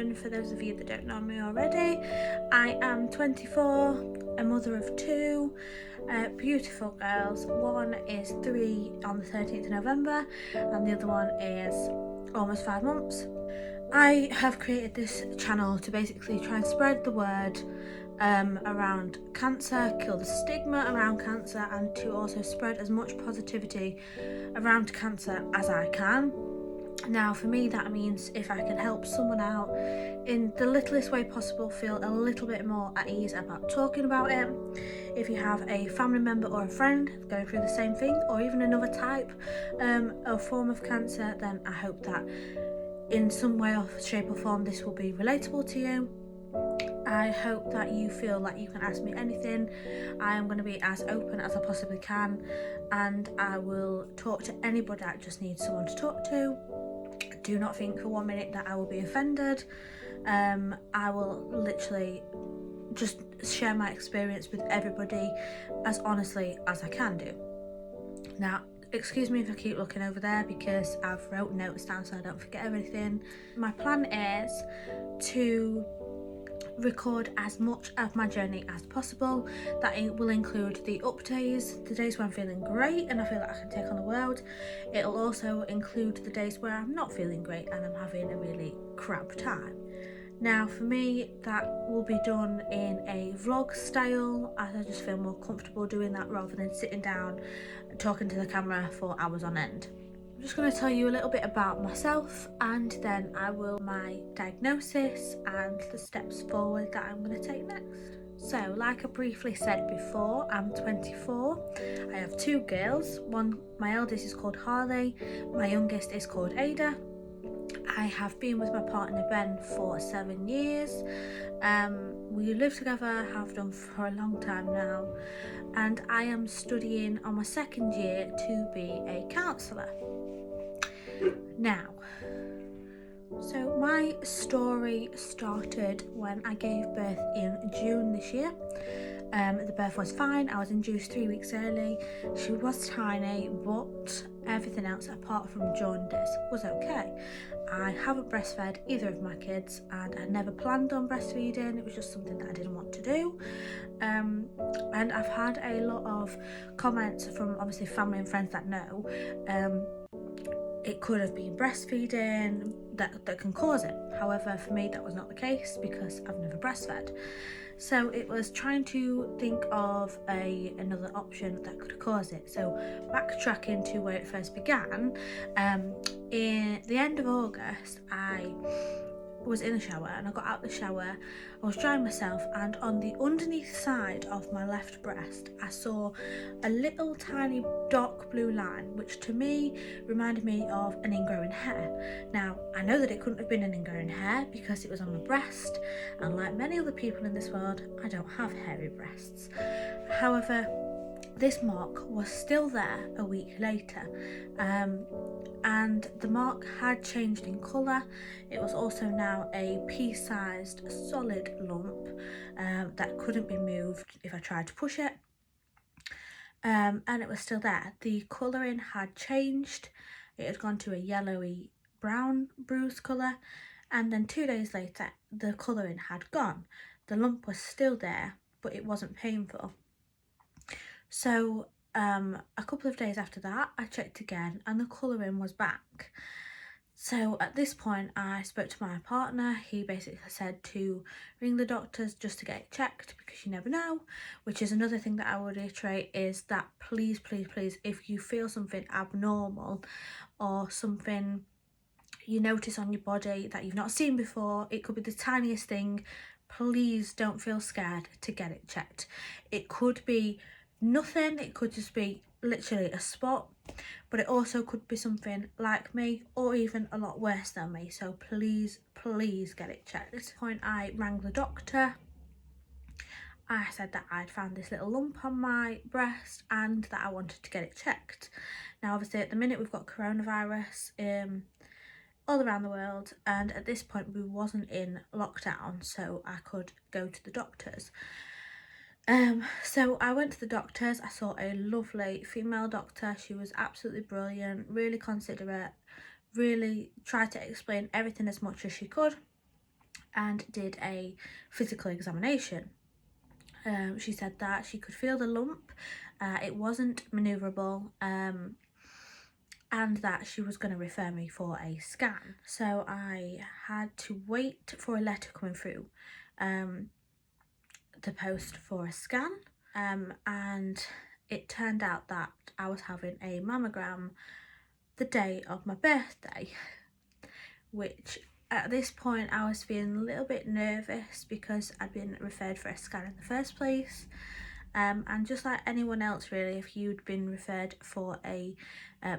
introduction for those of you that don't know me already. I am 24, a mother of two beautiful girls. One is 3 on the 13th of November and the other one is almost 5 months. I have created this channel to basically try and spread the word around cancer, kill the stigma around cancer, and to also spread as much positivity around cancer as I can. Now for me that means if I can help someone out in the littlest way possible feel a little bit more at ease about talking about it. If you have a family member or a friend going through the same thing, or even another type or form of cancer, then I hope that in some way or shape or form this will be relatable to you. I hope that you feel like you can ask me anything. I am going to be as open as I possibly can, and I will talk to anybody that just needs someone to talk to. Do not think for 1 minute that I will be offended. I will literally just share my experience with everybody as honestly as I can do. Now, excuse me if I keep looking over there because I've wrote notes down so I don't forget everything. My plan is to record as much of my journey as possible. That it will include the up days, the days where I'm feeling great and I feel like I can take on the world. It'll also include the days where I'm not feeling great and I'm having a really crap time. Now for me that will be done in a vlog style, as I just feel more comfortable doing that rather than sitting down and talking to the camera for hours on end. I'm just going to tell you a little bit about myself and then I will my diagnosis and the steps forward that I'm going to take next. So like I briefly said before, I'm 24. I have 2 girls. My eldest is called Harley, my youngest is called Ada. I have been with my partner Ben for 7 years. We live together, have done for a long time now, and I am studying on my 2nd year to be a counsellor. Now, so my story started when I gave birth in June this year. The birth was fine. I was induced 3 weeks early. She was tiny, but everything else apart from jaundice was okay. I haven't breastfed either of my kids and I never planned on breastfeeding. It was just something that I didn't want to do. And I've had a lot of comments from obviously family and friends that know it could have been breastfeeding that can cause it. However, for me that was not the case because I've never breastfed. So it was trying to think of another option that could cause it. So backtracking to where it first began, in the end of August I was in the shower and I got out the shower, I was drying myself, and on the underneath side of my left breast I saw a little tiny dark blue line which to me reminded me of an ingrowing hair. Now I know that it couldn't have been an ingrowing hair because it was on my breast, and like many other people in this world I don't have hairy breasts. However, this mark was still there a week later, and the mark had changed in colour. It was also now a pea-sized solid lump that couldn't be moved if I tried to push it, and it was still there. The colouring had changed. It had gone to a yellowy brown bruised colour, and then 2 days later the colouring had gone. The lump was still there but it wasn't painful. So a couple of days after that I checked again and the colouring was back. So at this point I spoke to my partner. He basically said to ring the doctors just to get it checked because you never know, which is another thing that I would reiterate, is that please if you feel something abnormal or something you notice on your body that you've not seen before, it could be the tiniest thing, please don't feel scared to get it checked. It could be nothing, it could just be literally a spot, but it also could be something like me or even a lot worse than me. So please get it checked. At this point I rang the doctor. I said that I'd found this little lump on my breast and that I wanted to get it checked. Now obviously at the minute we've got coronavirus all around the world, and at this point we wasn't in lockdown so I could go to the doctors. So I went to the doctors. I saw a lovely female doctor. She was absolutely brilliant, really considerate, really tried to explain everything as much as she could. and did a physical examination. She said that she could feel the lump, it wasn't manoeuvrable, and that she was going to refer me for a scan. So I had to wait for a letter coming through the post for a scan, and it turned out that I was having a mammogram the day of my birthday, which at this point I was feeling a little bit nervous because I'd been referred for a scan in the first place. And just like anyone else really, if you'd been referred for a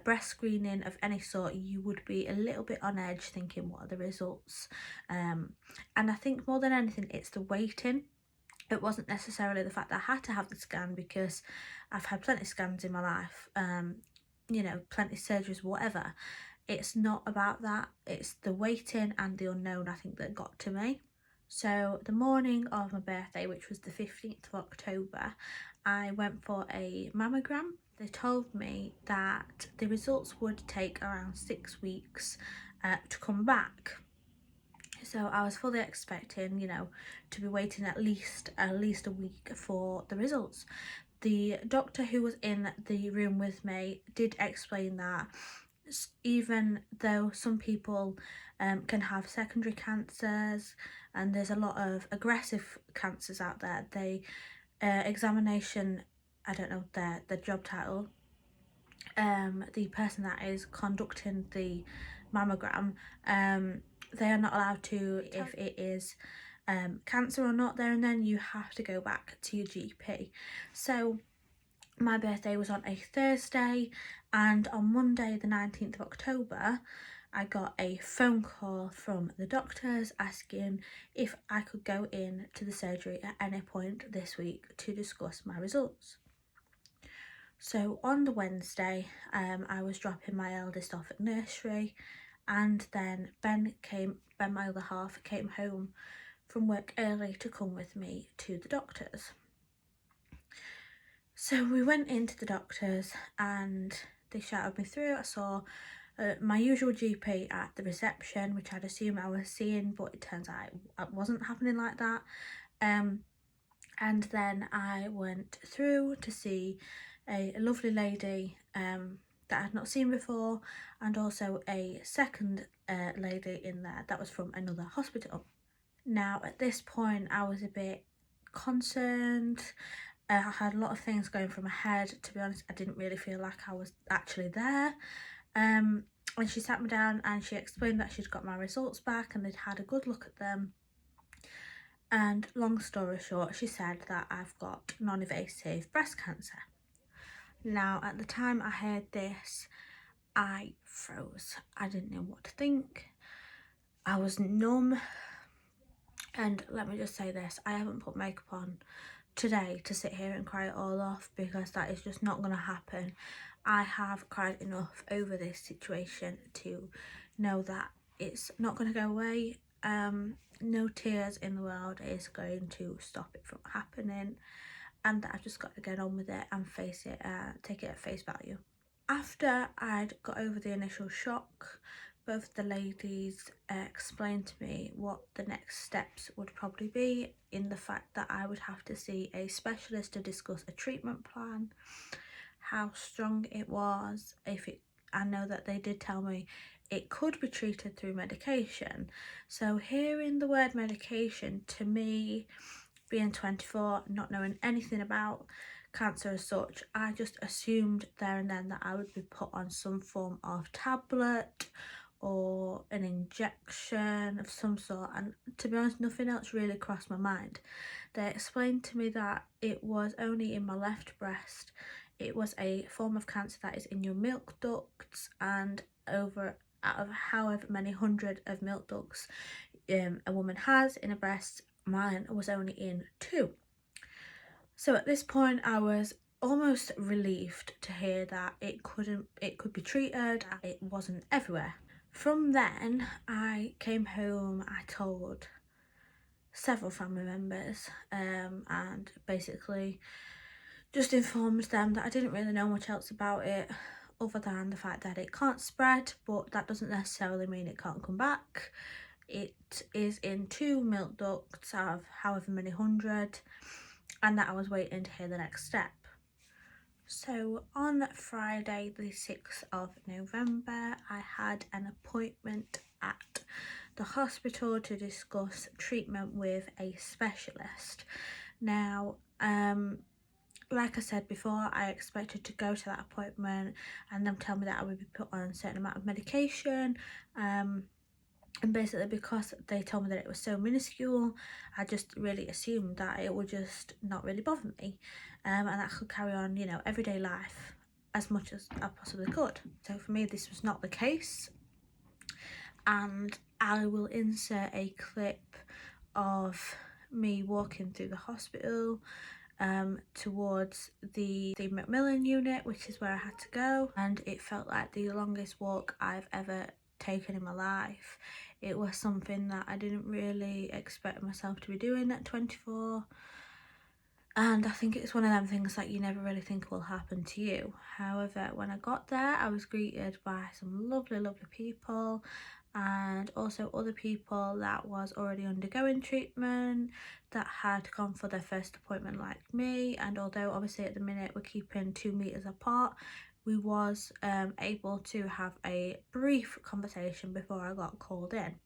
breast screening of any sort, you would be a little bit on edge thinking what are the results. And I think more than anything it's the waiting. It wasn't necessarily the fact that I had to have the scan, because I've had plenty of scans in my life, you know, plenty of surgeries, whatever. It's not about that, it's the waiting and the unknown, I think, that got to me. So the morning of my birthday, which was the 15th of October, I went for a mammogram. They told me that the results would take around 6 weeks to come back. So I was fully expecting, you know, to be waiting at least a week for the results. The doctor who was in the room with me did explain that even though some people can have secondary cancers and there's a lot of aggressive cancers out there, the examination, I don't know the job title, the person that is conducting the mammogram, they are not allowed to, if it is cancer or not there and then, you have to go back to your GP. So my birthday was on a Thursday, and on Monday the 19th of October I got a phone call from the doctors asking if I could go in to the surgery at any point this week to discuss my results. So on the Wednesday, I was dropping my eldest off at nursery, and then Ben, my other half, came home from work early to come with me to the doctors. So we went into the doctors and they shouted me through. I saw my usual GP at the reception, which I'd assume I was seeing, but it turns out it wasn't happening like that. And then I went through to see a lovely lady that I'd not seen before, and also a second lady in there that was from another hospital. Now at this point I was a bit concerned. I had a lot of things going through my head. To be honest, I didn't really feel like I was actually there. And she sat me down and she explained that she'd got my results back and they'd had a good look at them. And long story short, she said that I've got non-invasive breast cancer. Now, at the time I heard this, I froze. I didn't know what to think. I was numb. And let me just say this, I haven't put makeup on today to sit here and cry it all off, because that is just not going to happen. I have cried enough over this situation to know that it's not going to go away. No tears in the world is going to stop it from happening, and that I've just got to get on with it and face it, take it at face value. After I'd got over the initial shock, both the ladies explained to me what the next steps would probably be, in the fact that I would have to see a specialist to discuss a treatment plan, how strong it was, I know that they did tell me it could be treated through medication. So hearing the word medication, to me, being 24, not knowing anything about cancer as such, I just assumed there and then that I would be put on some form of tablet or an injection of some sort, and to be honest, nothing else really crossed my mind. They explained to me that it was only in my left breast. It was a form of cancer that is in your milk ducts, and out of however many hundred of milk ducts a woman has in a breast, mine was only in 2. So at this point I was almost relieved to hear that it could be treated, it wasn't everywhere. From then I came home, I told several family members, and basically just informed them that I didn't really know much else about it other than the fact that it can't spread, but that doesn't necessarily mean it can't come back. It is in 2 milk ducts out of however many hundred, and that I was waiting to hear the next step. So on Friday the 6th of November, I had an appointment at the hospital to discuss treatment with a specialist. Now, like I said before, I expected to go to that appointment and them tell me that I would be put on a certain amount of medication, and basically because they told me that it was so minuscule, I just really assumed that it would just not really bother me, and I could carry on, you know, everyday life as much as I possibly could. So for me, this was not the case, and I will insert a clip of me walking through the hospital towards the Macmillan unit, which is where I had to go, and it felt like the longest walk I've ever taken in my life. It was something that I didn't really expect myself to be doing at 24, and I think it's one of them things that you never really think will happen to you. However, when I got there, I was greeted by some lovely people, and also other people that was already undergoing treatment that had gone for their first appointment like me. And although obviously at the minute we're keeping 2 meters apart, we was able to have a brief conversation before I got called in.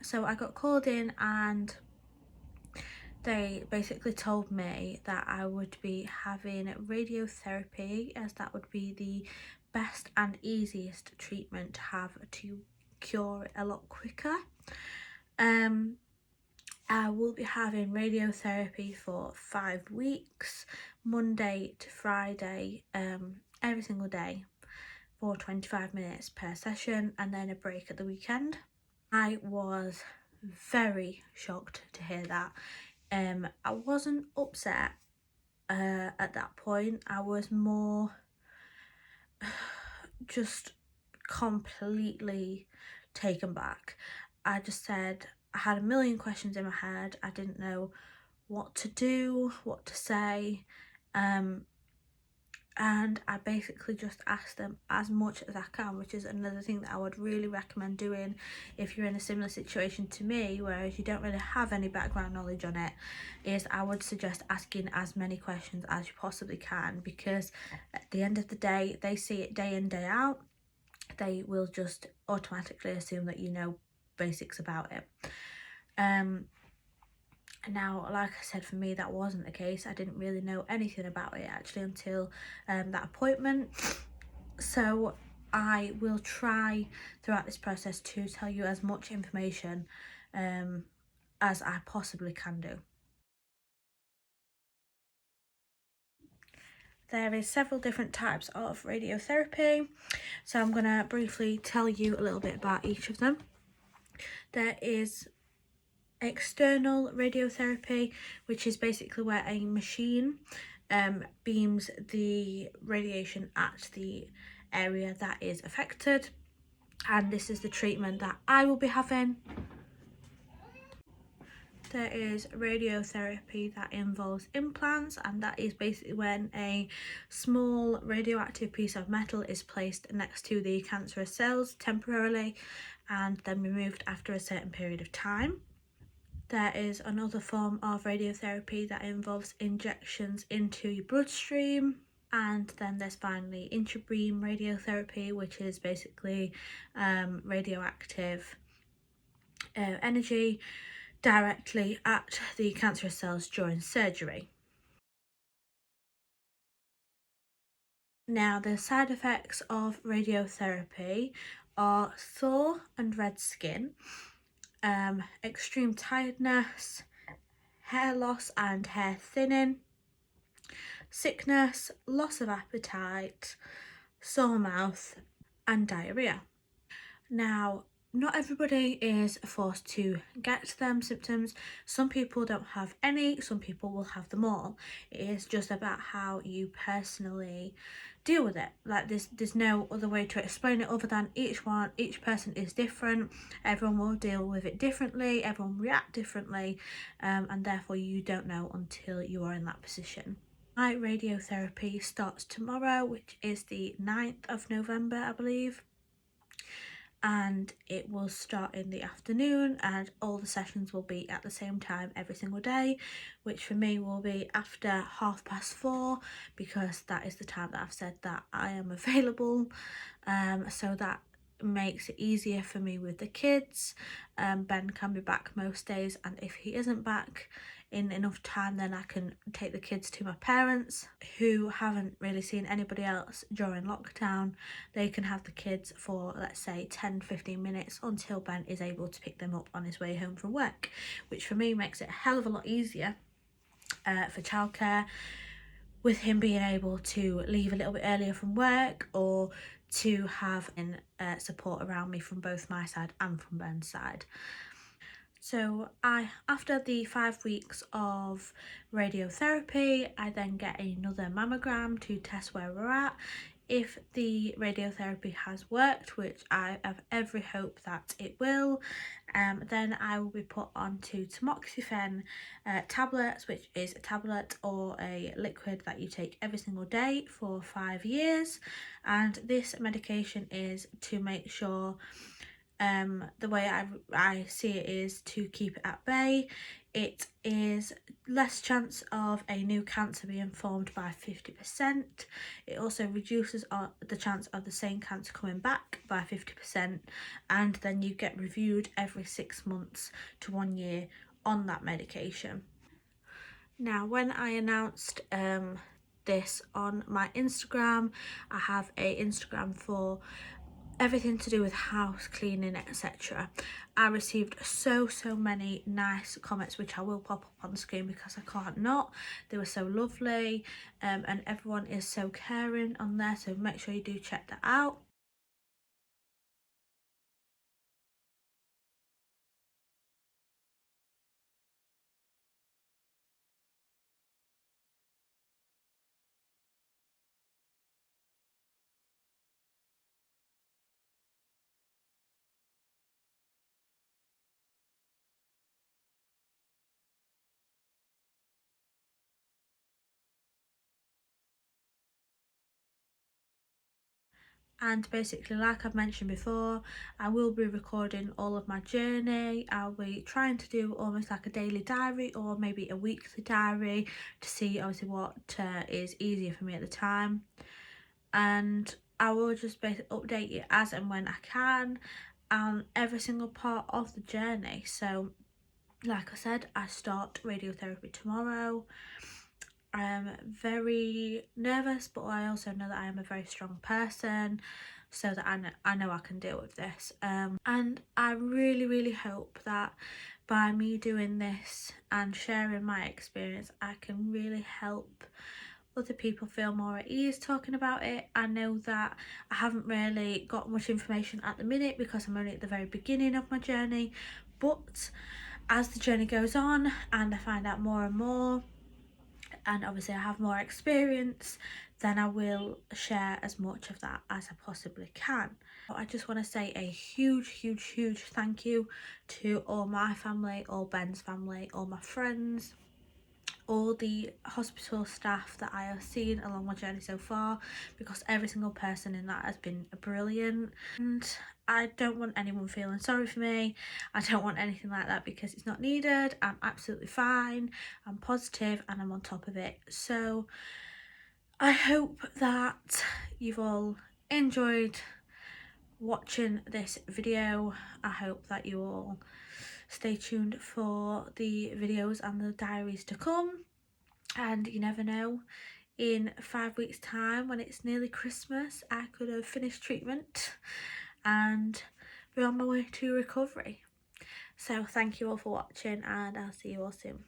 So I got called in, and they basically told me that I would be having radiotherapy, as that would be the best and easiest treatment to have to cure it a lot quicker. I will be having radiotherapy for 5 weeks, Monday to Friday, every single day for 25 minutes per session, and then a break at the weekend. I was very shocked to hear that. I wasn't upset at that point. I was more just completely taken back. I just said, I had a million questions in my head. I didn't know what to do, what to say, and I basically just asked them as much as I can, which is another thing that I would really recommend doing if you're in a similar situation to me, whereas you don't really have any background knowledge on it, is I would suggest asking as many questions as you possibly can, because at the end of the day, they see it day in, day out. They will just automatically assume that you know basics about it. Now, like I said, for me that wasn't the case. I didn't really know anything about it actually until that appointment. So I will try throughout this process to tell you as much information as I possibly can do. There is several different types of radiotherapy, so I'm going to briefly tell you a little bit about each of them. There is external radiotherapy, which is basically where a machine beams the radiation at the area that is affected, and this is the treatment that I will be having. There is radiotherapy that involves implants, and that is basically when a small radioactive piece of metal is placed next to the cancerous cells temporarily and then removed after a certain period of time. There is another form of radiotherapy that involves injections into your bloodstream. And then there's finally intrabeam radiotherapy, which is basically radioactive energy directly at the cancerous cells during surgery. Now, the side effects of radiotherapy are sore and red skin, extreme tiredness, hair loss and hair thinning, sickness, loss of appetite, sore mouth and diarrhea. Now, not everybody is forced to get them symptoms. Some people don't have any, some people will have them all. It is just about how you personally deal with it. Like there's no other way to explain it other than each person is different. Everyone will deal with it differently, everyone react differently, and therefore you don't know until you are in that position. My radiotherapy starts tomorrow, which is the 9th of November, I believe, and it will start in the afternoon, and all the sessions will be at the same time every single day, which for me will be after 4:30, because that is the time that I've said that I am available. So that makes it easier for me with the kids. Ben can be back most days, and if he isn't back in enough time, then I can take the kids to my parents who haven't really seen anybody else during lockdown. They can have the kids for, let's say, 10-15 minutes until Ben is able to pick them up on his way home from work, which for me makes it a hell of a lot easier for childcare, with him being able to leave a little bit earlier from work, or to have support around me from both my side and from Ben's side. So after the 5 weeks of radiotherapy, I then get another mammogram to test where we're at. If the radiotherapy has worked, which I have every hope that it will, then I will be put onto tamoxifen tablets, which is a tablet or a liquid that you take every single day for 5 years. And this medication is to make sure, the way I see it is to keep it at bay. It is less chance of a new cancer being formed by 50%. It also reduces the chance of the same cancer coming back by 50%, and then you get reviewed every 6 months to 1 year on that medication. Now, when I announced this on my Instagram, I have a Instagram for everything to do with house cleaning, etc. I received so many nice comments, which I will pop up on the screen because I can't not. They were so lovely, and everyone is so caring on there, so make sure you do check that out. And basically, like I've mentioned before, I will be recording all of my journey. I'll be trying to do almost like a daily diary or maybe a weekly diary to see obviously what is easier for me at the time. And I will just basically update you as and when I can on every single part of the journey. So like I said, I start radiotherapy tomorrow. I'm very nervous, but I also know that I am a very strong person, so that I know I can deal with this. And I really hope that by me doing this and sharing my experience, I can really help other people feel more at ease talking about it. I know that I haven't really got much information at the minute because I'm only at the very beginning of my journey, but as the journey goes on and I find out more and more, and obviously I have more experience, then I will share as much of that as I possibly can. I just want to say a huge thank you to all my family, all Ben's family, all my friends, all the hospital staff that I have seen along my journey so far, because every single person in that has been brilliant. And I don't want anyone feeling sorry for me. I don't want anything like that, because it's not needed. I'm absolutely fine, I'm positive, and I'm on top of it. So I hope that you've all enjoyed watching this video. I hope that you all stay tuned for the videos and the diaries to come. And you never know, in 5 weeks time, when it's nearly Christmas, I could have finished treatment and be on my way to recovery. So thank you all for watching, and I'll see you all soon.